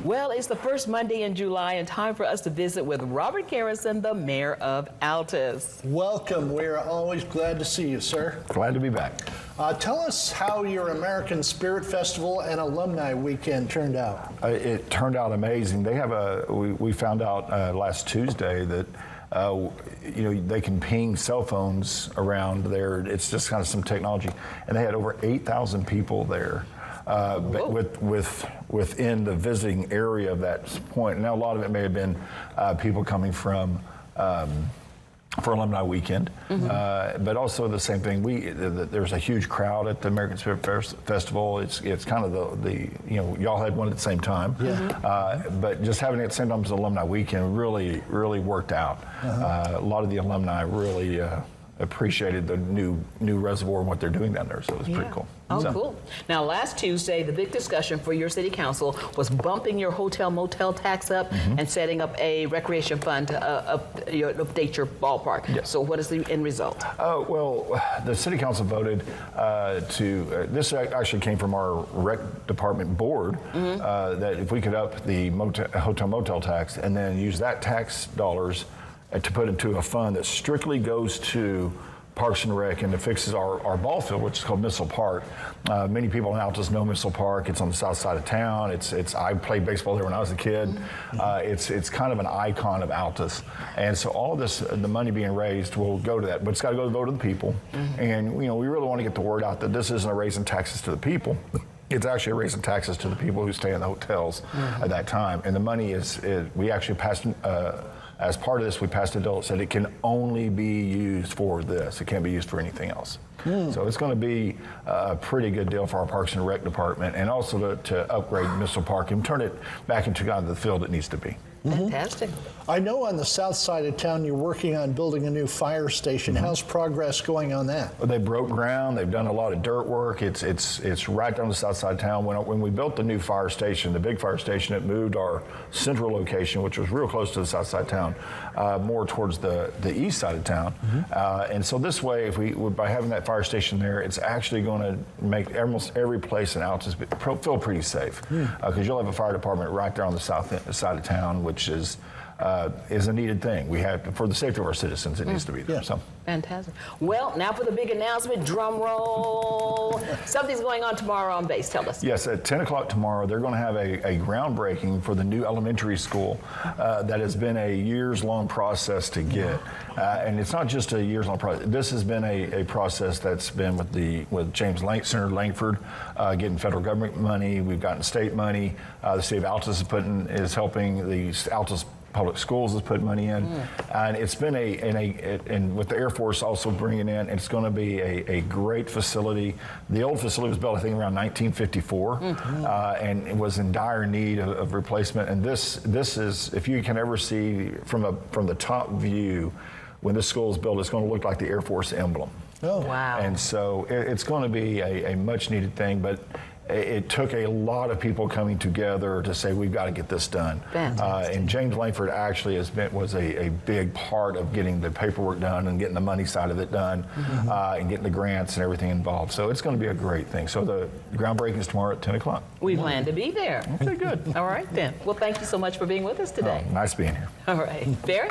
Well, it's the first Monday in July and time for us to visit with Robert Garrison, the mayor of Altus. Welcome. We're always glad to see you, sir. Glad to be back. Tell us how your American Spirit Festival and Alumni Weekend turned out. It turned out amazing. They have we found out last Tuesday that they can ping cell phones around there. It's just kind of some technology, and they had over 8,000 people there. But within the visiting area of that point. Now, a lot of it may have been people coming from for Alumni Weekend, but also the same thing. There's a huge crowd at the American Spirit Festival. It's kind of the y'all had one at the same time, but just having it at the same time as Alumni Weekend really worked out. A lot of the alumni really appreciated the new reservoir and what they're doing down there, so it was pretty cool. Oh, cool. Now, last Tuesday, the big discussion for your city council was bumping your hotel motel tax up and setting up a recreation fund to update your ballpark. Yes. So what is the end result? Well, the city council voted this actually came from our rec department board, that if we could up the hotel motel tax and then use that tax dollars to put into a fund that strictly goes to Parks and Rec and it fixes our ball field, which is called Missile Park. Many people in Altus know Missile Park. It's on the south side of town. I played baseball there when I was a kid. It's kind of an icon of Altus. And so all this, the money being raised will go to that, but it's got to go to the people. And we really want to get the word out that this isn't a raising taxes to the people. It's actually raising taxes to the people who stay in the hotels at that time. And the money we actually passed, as part of this, we passed a bill that said it can only be used for this. It can't be used for anything else. So it's going to be a pretty good deal for our Parks and Rec department, and also to upgrade Missile Park and turn it back into kind of the field it needs to be. Fantastic. I know on the south side of town you're working on building a new fire station. How's progress going on that? They broke ground. They've done a lot of dirt work. It's right down the south side of town. When we built the new fire station, the big fire station, it moved our central location, which was real close to the south side of town, more towards the east side of town. And so this way, by having that fire station there, it's actually going to make almost every place in Altus feel pretty safe, because you'll have a fire department right there on the south side of town, which is a needed thing. We have, for the safety of our citizens, it needs to be there. So. Fantastic. Well, now for the big announcement, drum roll. Something's going on tomorrow on base. Tell us. Yes, at 10 o'clock tomorrow, they're going to have a groundbreaking for the new elementary school that has been a years-long process to get. And it's not just a years-long process. This has been a process that's been with Senator Langford getting federal government money. We've gotten state money. The city of Altus is helping. The Altus Public Schools has put money in, and it's been and with the Air Force also bringing in, it's going to be a great facility. The old facility was built, I think, around 1954, and it was in dire need of replacement. And this is, if you can ever see from the top view, when this school is built, it's going to look like the Air Force emblem. Oh, wow! And so it's going to be a much needed thing, but it took a lot of people coming together to say we've got to get this done. And James Langford actually was a big part of getting the paperwork done and getting the money side of it done, and getting the grants and everything involved. So it's going to be a great thing. So the groundbreaking is tomorrow at 10 o'clock. We plan to be there. Okay, good. All right then. Well, thank you so much for being with us today. Nice being here. All right, Barry.